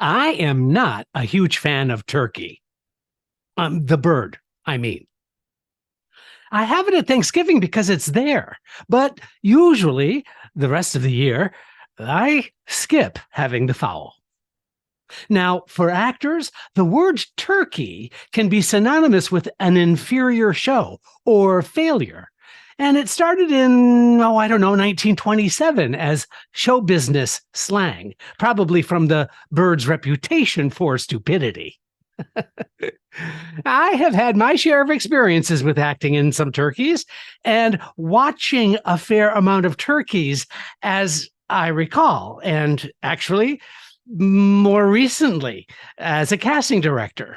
I am not a huge fan of turkey. The bird, I mean. I have it at Thanksgiving because it's there, but usually the rest of the year, I skip having the fowl. Now, for actors, the word turkey can be synonymous with an inferior show or failure. And it started in, I don't know, 1927 as show business slang, probably from the bird's reputation for stupidity. I have had my share of experiences with acting in some turkeys and watching a fair amount of turkeys, as I recall, and actually more recently as a casting director.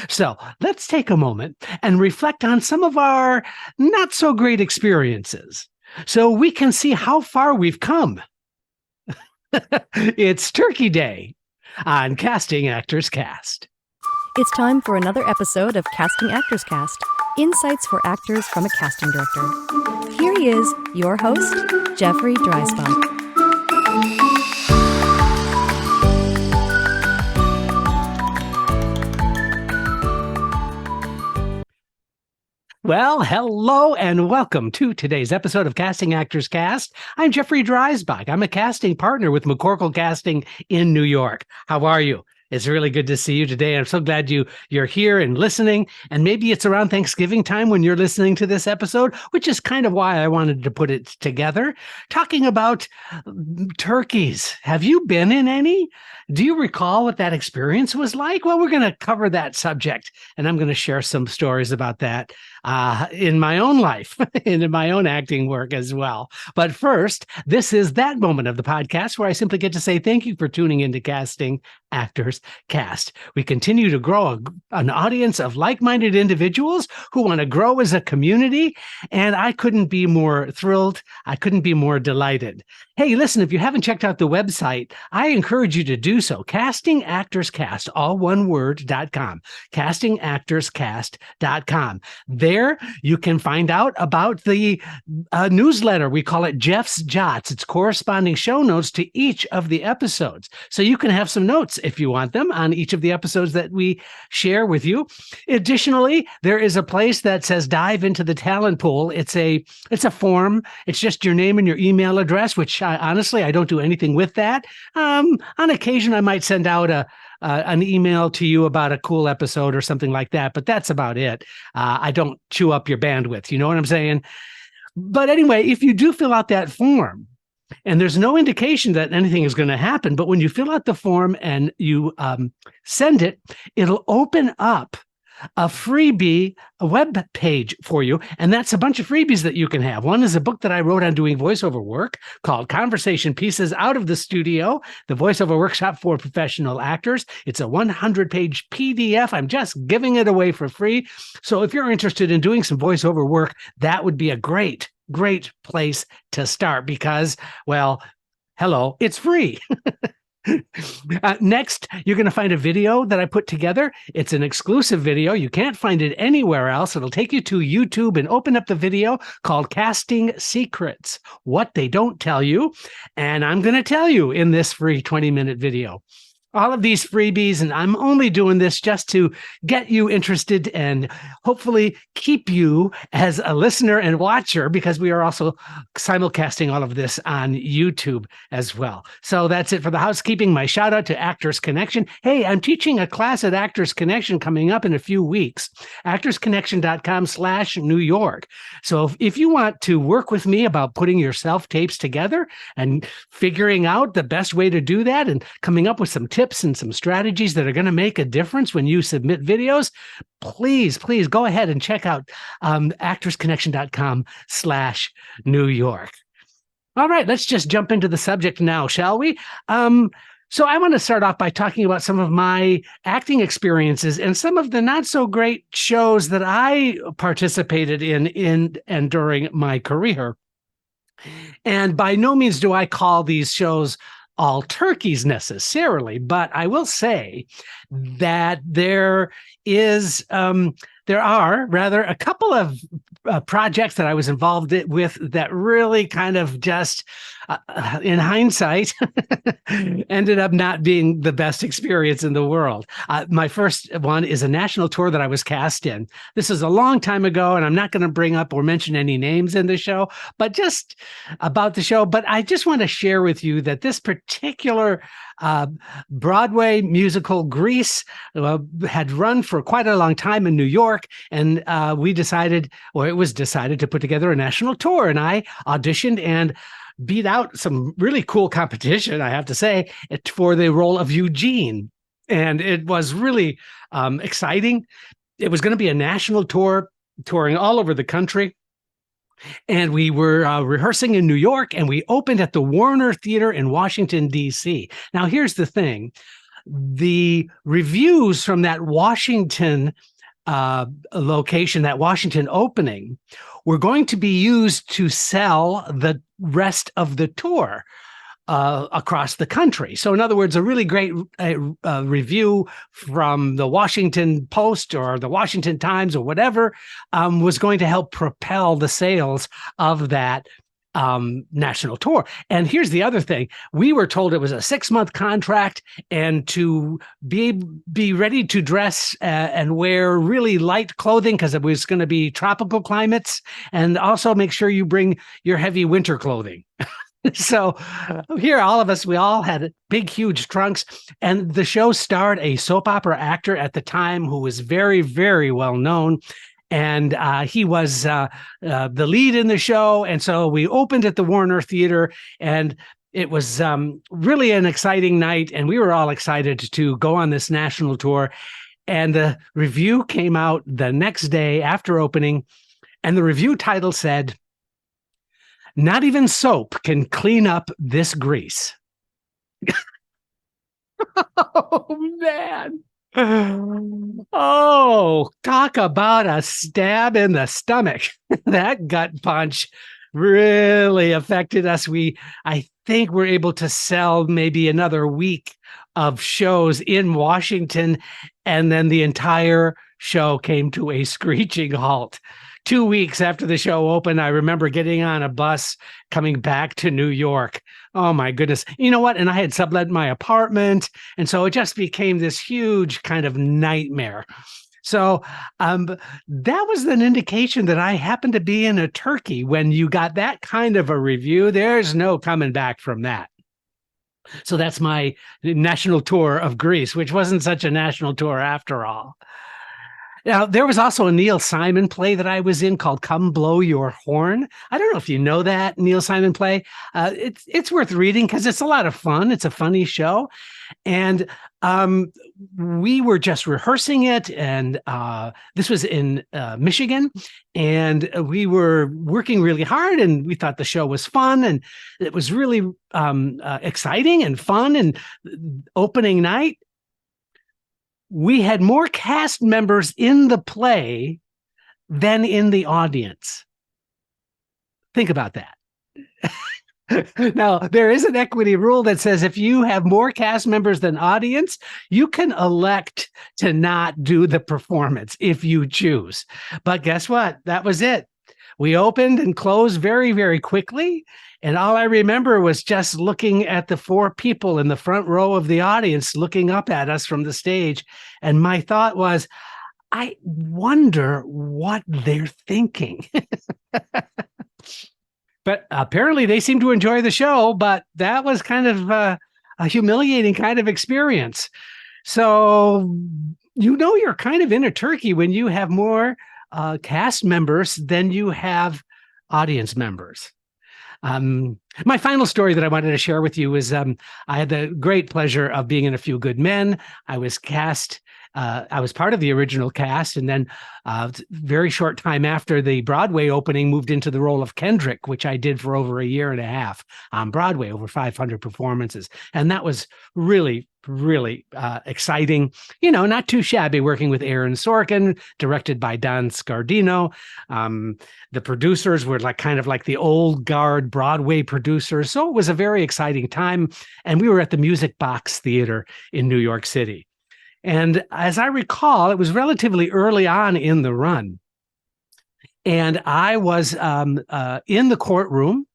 So let's take a moment and reflect on some of our not so great experiences so we can see how far we've come. It's Turkey Day on Casting Actors Cast. It's time for another episode of Casting Actors Cast, insights for actors from a casting director. Here he is, your host, Jeffrey Dreisbach. Well, hello and welcome to today's episode of Casting Actors Cast. I'm Jeffrey Dreisbach. I'm a casting partner with McCorkle Casting in New York. How are you? It's really good to see you today. I'm so glad you're here and listening. And maybe it's around Thanksgiving time when you're listening to this episode, which is kind of why I wanted to put it together. Talking about turkeys. Have you been in any? Do you recall what that experience was like? Well, we're going to cover that subject, and I'm going to share some stories about that in my own life and in my own acting work as well. But first, this is that moment of the podcast where I simply get to say thank you for tuning into Casting Actors Cast. We continue to grow an audience of like-minded individuals who want to grow as a community, and I couldn't be more thrilled. I couldn't be more delighted. Hey, listen, if you haven't checked out the website, I encourage you to do so. Casting Actors Cast, all one word.com. castingactorscast.com. There you can find out about the newsletter. We call it Jeff's Jots. It's corresponding show notes to each of the episodes. So you can have some notes if you want them on each of the episodes that we share with you. Additionally, there is a place that says dive into the talent pool. It's a form. It's just your name and your email address, which honestly, I don't do anything with that. On occasion, I might send out an email to you about a cool episode or something like that, but that's about it. I don't chew up your bandwidth. You know what I'm saying? But anyway, if you do fill out that form, and there's no indication that anything is going to happen, but when you fill out the form and you send it, it'll open up a freebie, a web page for you. And that's a bunch of freebies that you can have. One is a book that I wrote on doing voiceover work called Conversation Pieces Out of the Studio, the voiceover workshop for professional actors. It's a 100-page PDF. I'm just giving it away for free. So if you're interested in doing some voiceover work, that would be a great place to start because, well, hello, it's free. Next, you're going to find a video that I put together. It's an exclusive video. You can't find it anywhere else. It'll take you to YouTube and open up the video called Casting Secrets, What They Don't Tell You. And I'm going to tell you in this free 20-minute video. All of these freebies, and I'm only doing this just to get you interested and hopefully keep you as a listener and watcher because we are also simulcasting all of this on YouTube as well. So that's it for the housekeeping. My shout out to Actors Connection. Hey, I'm teaching a class at Actors Connection coming up in a few weeks, actorsconnection.com/New York. So if you want to work with me about putting your self-tapes together and figuring out the best way to do that and coming up with some tips and some strategies that are going to make a difference when you submit videos, please go ahead and check out actorsconnection.com/New York. All right, let's just jump into the subject now, shall we? So I want to start off by talking about some of my acting experiences and some of the not so great shows that I participated in and during my career. And by no means do I call these shows all turkeys necessarily, but I will say that there's there are rather a couple of projects that I was involved with that really kind of just, in hindsight, ended up not being the best experience in the world. My first one is a national tour that I was cast in. This is a long time ago, and I'm not going to bring up or mention any names in the show, but just about the show. But I just want to share with you that this particular Broadway musical Grease had run for quite a long time in New York, and we decided, or it was decided, to put together a national tour, and I auditioned and beat out some really cool competition, I have to say, for the role of Eugene. And it was really exciting. It was going to be a national tour, touring all over the country. And we were rehearsing in New York, and we opened at the Warner Theater in Washington, D.C. Now, here's the thing. The reviews from that Washington location, that Washington opening, were going to be used to sell the rest of the tour across the country. So in other words, a really great review from the Washington Post or the Washington Times or whatever was going to help propel the sales of that national tour. And here's the other thing. We were told it was a 6-month contract, and to be ready to dress and wear really light clothing because it was going to be tropical climates, and also make sure you bring your heavy winter clothing. So here, all of us, we all had big, huge trunks, and the show starred a soap opera actor at the time who was very, very well known. And he was the lead in the show. And so we opened at the Warner Theater, and it was really an exciting night. And we were all excited to go on this national tour. And the review came out the next day after opening. And the review title said, "Not even soap can clean up this grease." Oh, man. Oh, talk about a stab in the stomach. That gut punch really affected us. I think we're able to sell maybe another week of shows in Washington, and then the entire show came to a screeching halt. 2 weeks after the show opened, I remember getting on a bus coming back to New York. Oh my goodness. You know what? And I had sublet my apartment. And so it just became this huge kind of nightmare. So that was an indication that I happened to be in a turkey. When you got that kind of a review, there's no coming back from that. So that's my national tour of Greece, which wasn't such a national tour after all. Now, there was also a Neil Simon play that I was in called Come Blow Your Horn. I don't know if you know that Neil Simon play. It's worth reading because it's a lot of fun. It's a funny show. And we were just rehearsing it. And this was in Michigan. And we were working really hard. And we thought the show was fun. And it was really exciting and fun. And opening night, we had more cast members in the play than in the audience. Think about that. Now, there is an equity rule that says if you have more cast members than audience, you can elect to not do the performance if you choose. But guess what? That was it. We opened and closed very, very quickly. And all I remember was just looking at the 4 people in the front row of the audience looking up at us from the stage. And my thought was, I wonder what they're thinking. But apparently they seemed to enjoy the show, but that was kind of a humiliating kind of experience. So, you're kind of in a turkey when you have more cast members than you have audience members. My final story that I wanted to share with you is I had the great pleasure of being in A Few Good Men. I was cast. I was part of the original cast, and then very short time after the Broadway opening, moved into the role of Kendrick, which I did for over a year and a half on Broadway, over 500 performances. And that was really, really exciting. Not too shabby, working with Aaron Sorkin, directed by Don Scardino. The producers were kind of like the old guard Broadway producers. So it was a very exciting time. And we were at the Music Box Theater in New York City. And as I recall, it was relatively early on in the run. And I was in the courtroom,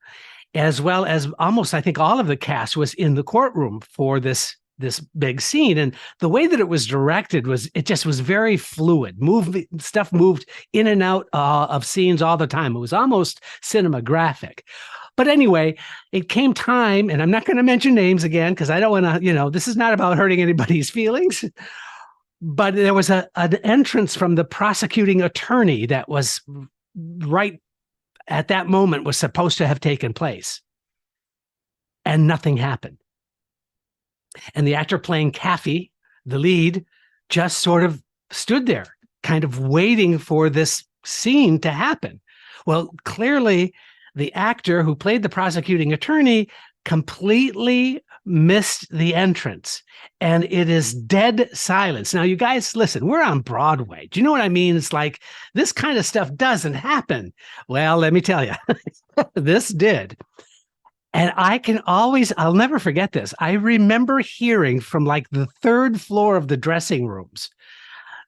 as well as almost, I think, all of the cast was in the courtroom for this big scene. And the way that it was directed was, it just was very fluid. Stuff moved in and out of scenes all the time. It was almost cinematographic. But anyway, it came time, and I'm not going to mention names again because I don't want to, this is not about hurting anybody's feelings. But there was an entrance from the prosecuting attorney that was right at that moment was supposed to have taken place. And nothing happened. And the actor playing Kathy, the lead, just sort of stood there, kind of waiting for this scene to happen. Well, clearly, the actor who played the prosecuting attorney completely missed the entrance, and it is dead silence. Now, you guys, listen, we're on Broadway. Do you know what I mean? It's like this kind of stuff doesn't happen. Well, let me tell you, this did. And I'll never forget this. I remember hearing from like the third floor of the dressing rooms,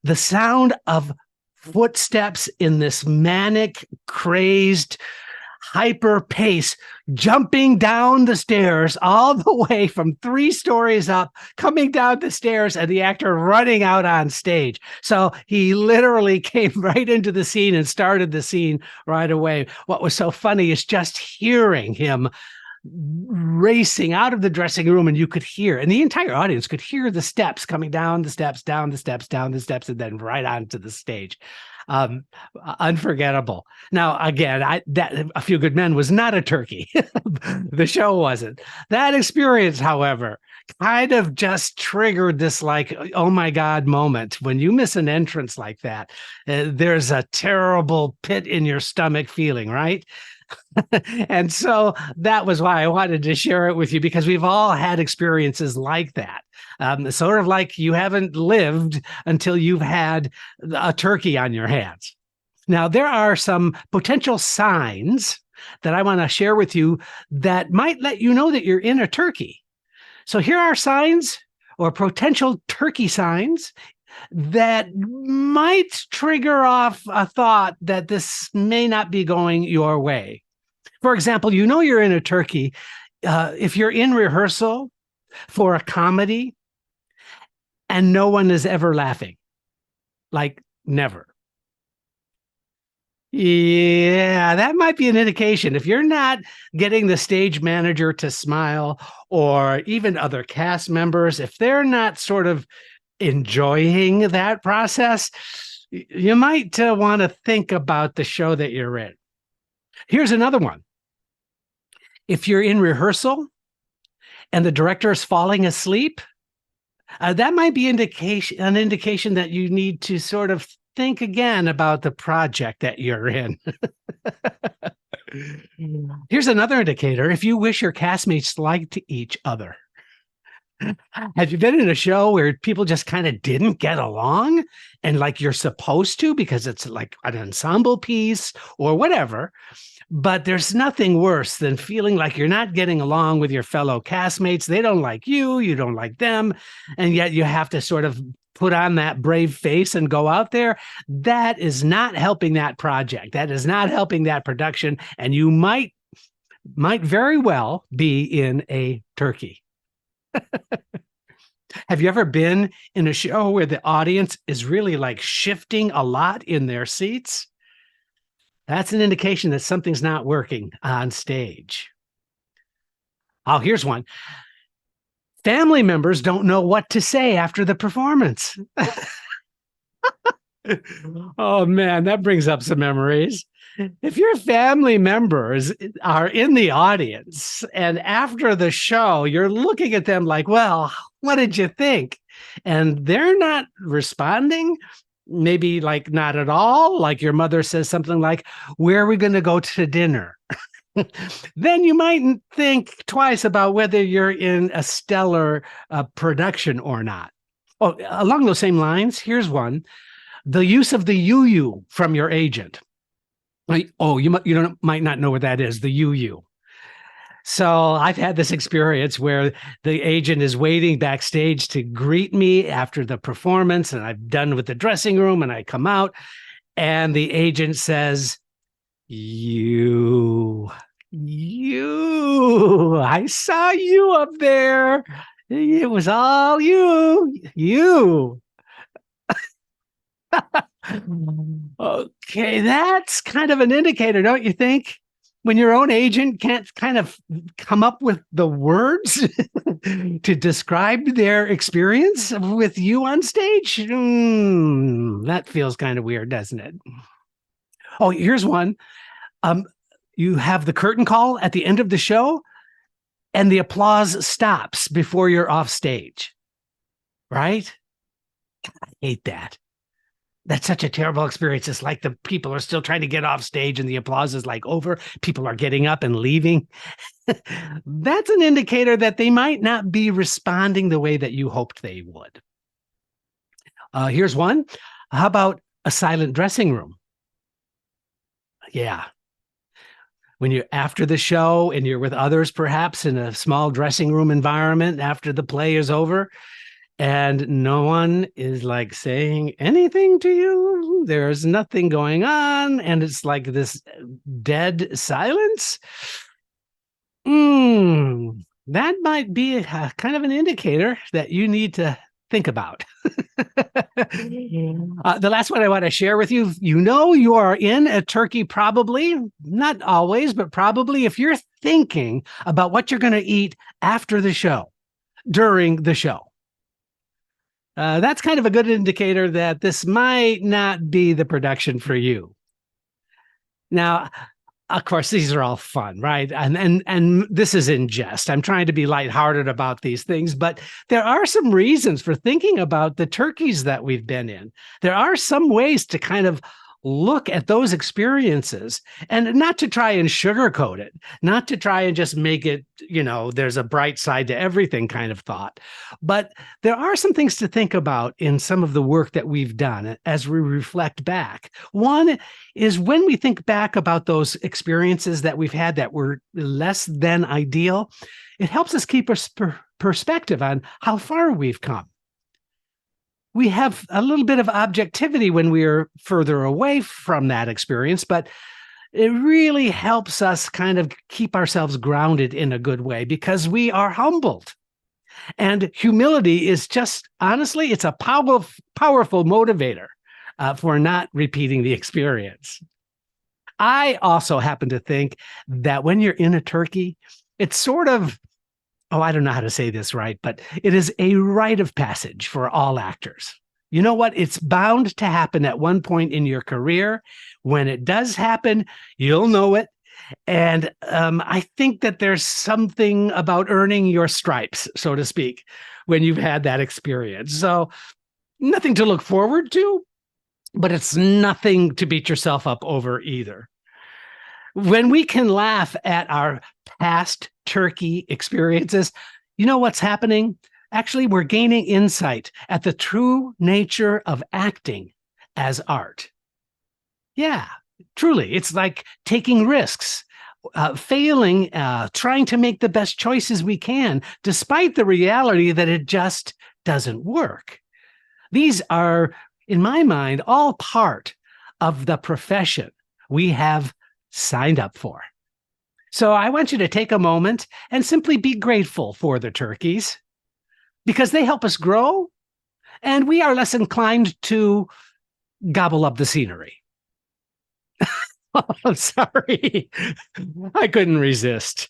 the sound of footsteps in this manic, crazed, hyper pace, jumping down the stairs all the way from 3 stories up, coming down the stairs, and the actor running out on stage. So he literally came right into the scene and started the scene right away. What was so funny is just hearing him racing out of the dressing room, and you could hear, and the entire audience could hear the steps coming down the steps, down the steps, down the steps, and then right onto the stage. Unforgettable. Now, again, A Few Good Men was not a turkey. The show wasn't. That experience, however, kind of just triggered this like, oh my God moment. When you miss an entrance like that, there's a terrible pit in your stomach feeling, right? And so that was why I wanted to share it with you, because we've all had experiences like that. Sort of like you haven't lived until you've had a turkey on your hands. Now, there are some potential signs that I want to share with you that might let you know that you're in a turkey. So here are signs, or potential turkey signs, that might trigger off a thought that this may not be going your way. For example, you're in a turkey if you're in rehearsal for a comedy and no one is ever laughing, like never. Yeah, that might be an indication. If you're not getting the stage manager to smile, or even other cast members, if they're not sort of enjoying that process, you might want to think about the show that you're in. Here's another one. If you're in rehearsal and the director is falling asleep, that might be an indication that you need to sort of think again about the project that you're in. Here's another indicator. If you wish your castmates liked each other. Have you been in a show where people just kind of didn't get along, and like you're supposed to because it's like an ensemble piece or whatever, but there's nothing worse than feeling like you're not getting along with your fellow castmates. They don't like you, you don't like them, and yet you have to sort of put on that brave face and go out there. That is not helping that project. That is not helping that production, and you might very well be in a turkey. Have you ever been in a show where the audience is really like shifting a lot in their seats? That's an indication that something's not working on stage. Oh, here's one. Family members don't know what to say after the performance. Oh man, that brings up some memories. If your family members are in the audience and after the show, you're looking at them like, well, what did you think? And they're not responding, maybe like not at all. Like your mother says something like, where are we going to go to dinner? Then you mightn't think twice about whether you're in a stellar production or not. Oh, along those same lines, here's one. The use of the you from your agent. Like, oh, you might not know what that is, the you. So I've had this experience where the agent is waiting backstage to greet me after the performance, and I'm done with the dressing room, and I come out, and the agent says, you, I saw you up there. It was all you. Okay, that's kind of an indicator, don't you think? When your own agent can't kind of come up with the words to describe their experience with you on stage, that feels kind of weird, doesn't it? Oh, here's one. You have the curtain call at the end of the show, and the applause stops before you're off stage, right? I hate that. That's such a terrible experience. It's like the people are still trying to get off stage and the applause is like over. People are getting up and leaving. That's an indicator that they might not be responding the way that you hoped they would. Here's one. How about a silent dressing room? Yeah. When you're after the show and you're with others, perhaps in a small dressing room environment after the play is over, and no one is like saying anything to you. There's nothing going on. And it's like this dead silence. That might be a kind of an indicator that you need to think about. The last one I want to share with you, you are in a turkey, probably, not always, but probably if you're thinking about what you're going to eat after the show, during the show. That's kind of a good indicator that this might not be the production for you. Now, of course, these are all fun, right? And this is in jest. I'm trying to be lighthearted about these things, but there are some reasons for thinking about the turkeys that we've been in. There are some ways to kind of look at those experiences and not to try and sugarcoat it, not to try and just make it, there's a bright side to everything kind of thought. But there are some things to think about in some of the work that we've done as we reflect back. One is when we think back about those experiences that we've had that were less than ideal, it helps us keep a perspective on how far we've come. We have a little bit of objectivity when we are further away from that experience, but it really helps us kind of keep ourselves grounded in a good way because we are humbled. And humility is just, honestly, it's a powerful motivator for not repeating the experience. I also happen to think that when you're in a turkey, it's sort of, I don't know how to say this right, but it is a rite of passage for all actors. You know what? It's bound to happen at one point in your career. When it does happen, you'll know it. And I think that there's something about earning your stripes, so to speak, when you've had that experience. So nothing to look forward to, but it's nothing to beat yourself up over either. When we can laugh at our past turkey experiences, you know what's happening? Actually, we're gaining insight at the true nature of acting as art. Yeah, truly. It's like taking risks, failing, trying to make the best choices we can, despite the reality that it just doesn't work. These are, in my mind, all part of the profession we have signed up for. So I want you to take a moment and simply be grateful for the turkeys because they help us grow and we are less inclined to gobble up the scenery. I'm sorry. I couldn't resist.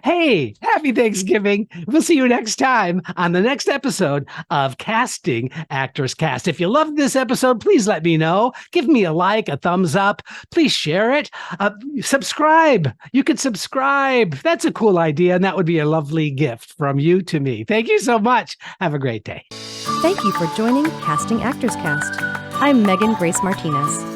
Hey, happy Thanksgiving. We'll see you next time on the next episode of Casting Actors Cast. If you loved this episode, please let me know. Give me a like, a thumbs up. Please share it. Subscribe. You could subscribe. That's a cool idea, and that would be a lovely gift from you to me. Thank you so much. Have a great day. Thank you for joining Casting Actors Cast. I'm Megan Grace Martinez.